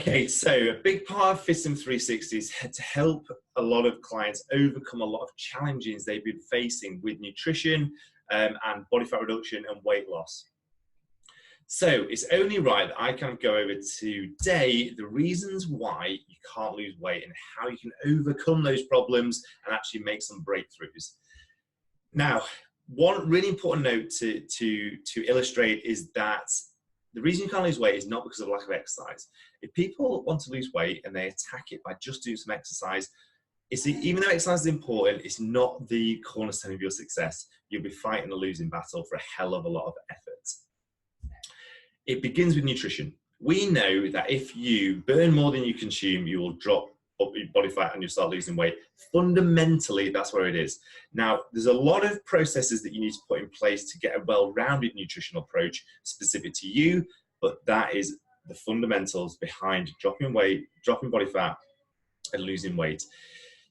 Okay, so a big part of FITSM 360 is to help a lot of clients overcome a lot of challenges they've been facing with nutrition and body fat reduction and weight loss. So it's only right that I kind of go over today the reasons why you can't lose weight and how you can overcome those problems and actually make some breakthroughs. Now, one really important note to illustrate is that the reason you can't lose weight is not because of lack of exercise. If people want to lose weight and they attack it by just doing some exercise, even though exercise is important, it's not the cornerstone of your success. You'll be fighting a losing battle for a hell of a lot of effort. It begins with nutrition. We know that if you burn more than you consume, you will drop your body fat and you'll start losing weight. Fundamentally, that's where it is. Now, there's a lot of processes that you need to put in place to get a well-rounded nutritional approach specific to you, but that is the fundamentals behind dropping weight, dropping body fat, and losing weight.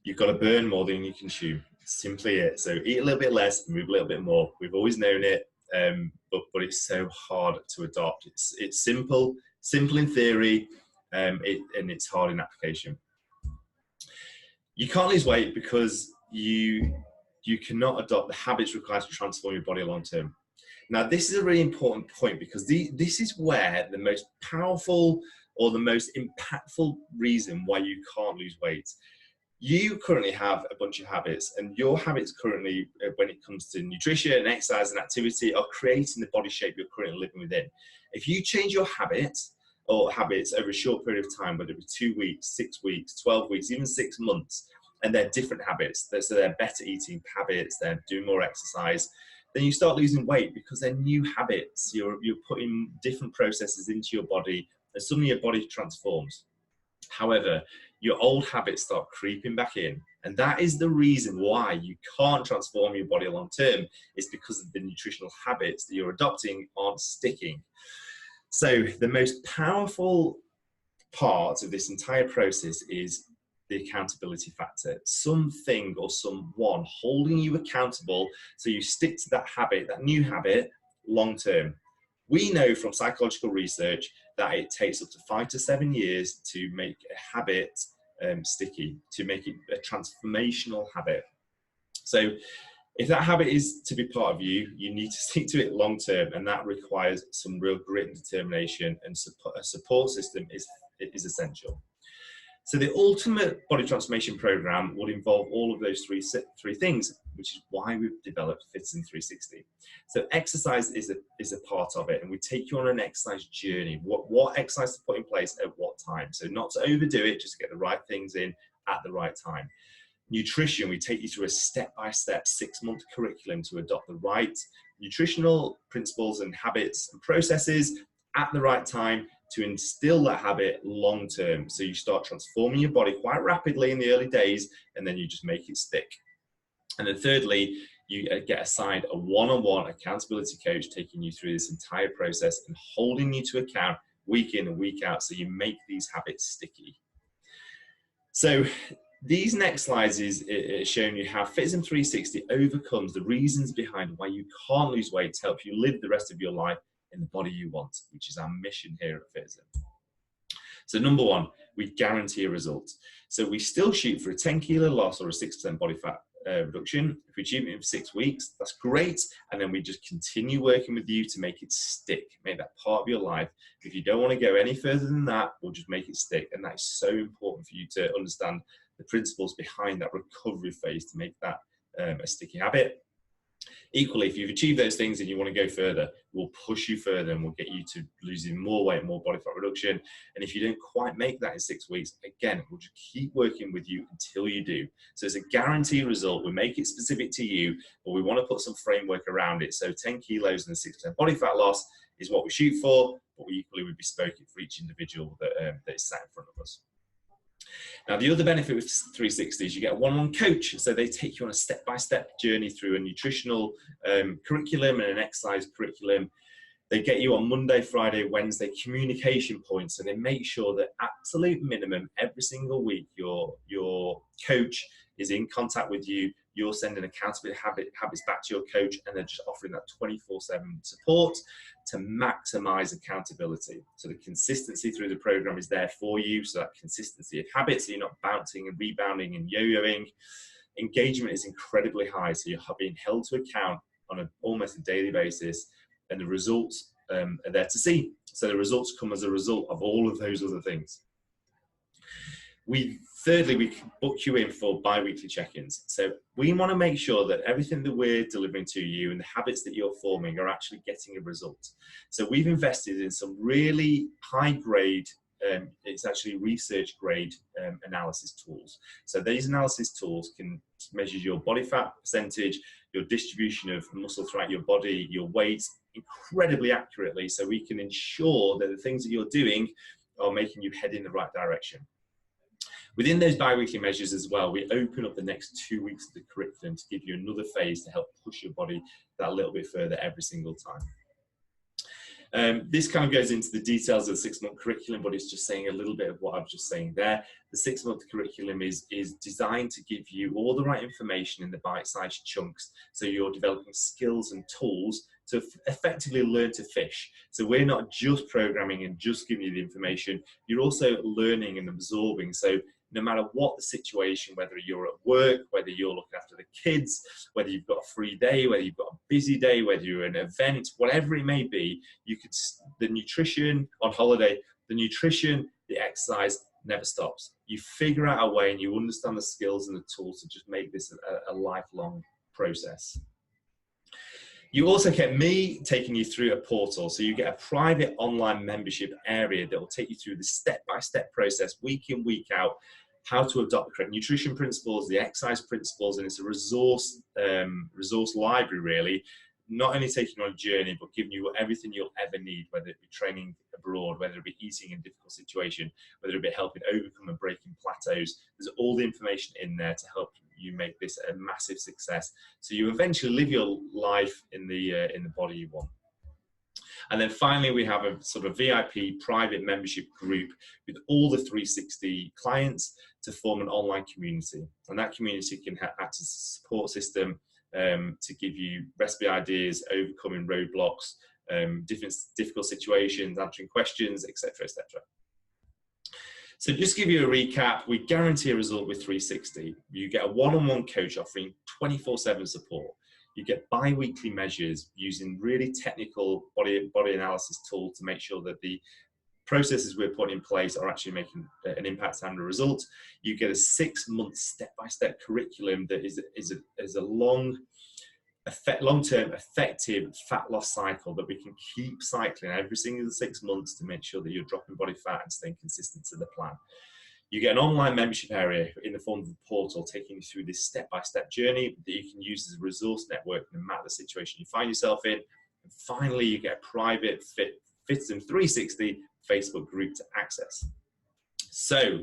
You've got to burn more than you consume. Simply it. So eat a little bit less, move a little bit more. We've always known it, but it's so hard to adopt. It's simple in theory, and it's hard in application. You can't lose weight because you cannot adopt the habits required to transform your body long term. Now, this is a really important point because this is where the most powerful or the most impactful reason why you can't lose weight. You currently have a bunch of habits, and your habits currently, when it comes to nutrition and exercise and activity, are creating the body shape you're currently living within. If you change your habits over a short period of time, whether it be 2 weeks, 6 weeks, 12 weeks, even 6 months, and they're different habits, so they're better eating habits, they're doing more exercise, then you start losing weight because they're new habits. You're putting different processes into your body, and suddenly your body transforms. However, your old habits start creeping back in, and that is the reason why you can't transform your body long term. It's because of the nutritional habits that you're adopting aren't sticking. So the most powerful part of this entire process is the accountability factor. Something or someone holding you accountable so you stick to that habit, that new habit, long term. We know from psychological research that it takes up to 5 to 7 years to make a habit sticky, to make it a transformational habit. So if that habit is to be part of you, you need to stick to it long term, and that requires some real grit and determination, and a support system is essential. So the ultimate body transformation program would involve all of those three things, which is why we've developed FITSM 360. So exercise is a part of it, and we take you on an exercise journey. What exercise to put in place at what time. So not to overdo it, just to get the right things in at the right time. Nutrition, we take you through a step-by-step 6-month curriculum to adopt the right nutritional principles and habits and processes at the right time to instill that habit long term. So you start transforming your body quite rapidly in the early days, and then you just make it stick. And then thirdly, you get assigned a one-on-one accountability coach taking you through this entire process and holding you to account week in and week out, so you make these habits sticky. So these next slides is showing you how FITSM 360 overcomes the reasons behind why you can't lose weight to help you live the rest of your life in the body you want, which is our mission here at FITSM. So number one, we guarantee a result. So we still shoot for a 10 kilo loss or a 6% body fat reduction. If we achieve it in 6 weeks, that's great. And then we just continue working with you to make it stick, make that part of your life. If you don't want to go any further than that, we'll just make it stick. And that is so important for you to understand the principles behind that recovery phase to make that a sticky habit. Equally, if you've achieved those things and you want to go further, we'll push you further and we'll get you to losing more weight, more body fat reduction. And if you don't quite make that in 6 weeks, again, we'll just keep working with you until you do. So it's a guaranteed result. We make it specific to you, but we want to put some framework around it. So 10 kilos and 6% body fat loss is what we shoot for, but we equally would bespoke it for each individual that is sat in front of us. Now, the other benefit with 360 is you get a one-on-one coach. So they take you on a step-by-step journey through a nutritional curriculum and an exercise curriculum. They get you on Monday, Friday, Wednesday communication points, and they make sure that absolute minimum every single week your coach is in contact with you. you're sending accountability habits back to your coach, and they're just offering that 24/7 support to maximize accountability. So the consistency through the program is there for you. So that consistency of habits, so you're not bouncing and rebounding and yo-yoing. Engagement is incredibly high, so you're being held to account on almost a daily basis, and the results are there to see. So the results come as a result of all of those other things. Thirdly, we can book you in for bi-weekly check-ins. So we want to make sure that everything that we're delivering to you and the habits that you're forming are actually getting a result. So we've invested in some really high-grade, it's actually research-grade analysis tools. So these analysis tools can measure your body fat percentage, your distribution of muscle throughout your body, your weight, incredibly accurately, so we can ensure that the things that you're doing are making you head in the right direction. Within those bi-weekly measures as well, we open up the next 2 weeks of the curriculum to give you another phase to help push your body that little bit further every single time. This kind of goes into the details of the 6-month curriculum, but it's just saying a little bit of what I was just saying there. The 6-month curriculum is designed to give you all the right information in the bite-sized chunks, so you're developing skills and tools to effectively learn to fish. So we're not just programming and just giving you the information, you're also learning and absorbing. So no matter what the situation, whether you're at work, whether you're looking after the kids, whether you've got a free day, whether you've got a busy day, whether you're at an event, whatever it may be, the nutrition on holiday, the nutrition, the exercise never stops. You figure out a way and you understand the skills and the tools to just make this a lifelong process. You also get me taking you through a portal. So you get a private online membership area that will take you through the step-by-step process, week in, week out, how to adopt the correct nutrition principles, the exercise principles, and it's a resource library, really, not only taking you on a journey, but giving you everything you'll ever need, whether it be training abroad, whether it be eating in a difficult situation, whether it be helping overcome and breaking plateaus. There's all the information in there to help you make this a massive success, so you eventually live your life in the body you want. And then finally, we have a sort of VIP private membership group with all the 360 clients to form an online community, and that community can act as a support system to give you recipe ideas, overcoming roadblocks, difficult situations, answering questions, etc., etc. So just to give you a recap, we guarantee a result with 360. You get a one-on-one coach offering 24/7 support. You get bi-weekly measures using really technical body analysis tools to make sure that the processes we're putting in place are actually making an impact and a result. You get a 6-month step-by-step curriculum that is a long-term effective fat loss cycle that we can keep cycling every single 6 months to make sure that you're dropping body fat and staying consistent to the plan. You get an online membership area in the form of a portal taking you through this step-by-step journey that you can use as a resource network no matter the situation you find yourself in. And finally, you get a private Fitism 360 Facebook group to access. So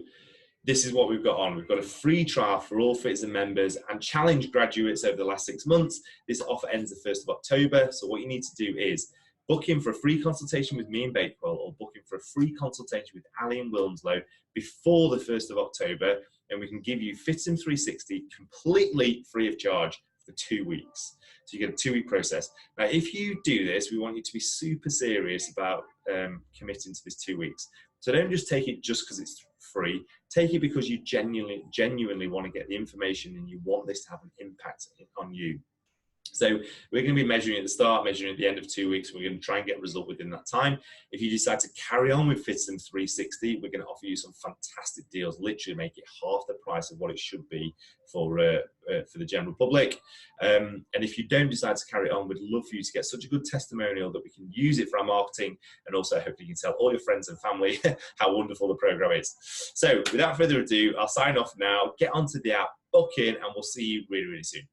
this is what we've got on. We've got a free trial for all Fitism members and challenge graduates over the last 6 months. This offer ends the 1st of October. So what you need to do is book in for a free consultation with me in Bakewell, or book in for a free consultation with Ali in Wilmslow before the 1st of October, and we can give you Fitism 360 completely free of charge for 2 weeks. So you get a 2-week process. Now, if you do this, we want you to be super serious about committing to this 2 weeks. So don't just take it just because it's free. Take it because you genuinely want to get the information and you want this to have an impact on you. So we're going to be measuring at the start, measuring at the end of 2 weeks. We're going to try and get a result within that time. If you decide to carry on with Fitism 360, we're going to offer you some fantastic deals, literally make it half the price of what it should be for the general public. And if you don't decide to carry on, we'd love for you to get such a good testimonial that we can use it for our marketing, and also hopefully you can tell all your friends and family how wonderful the program is. So without further ado, I'll sign off now, get onto the app, book in, and we'll see you really, really soon.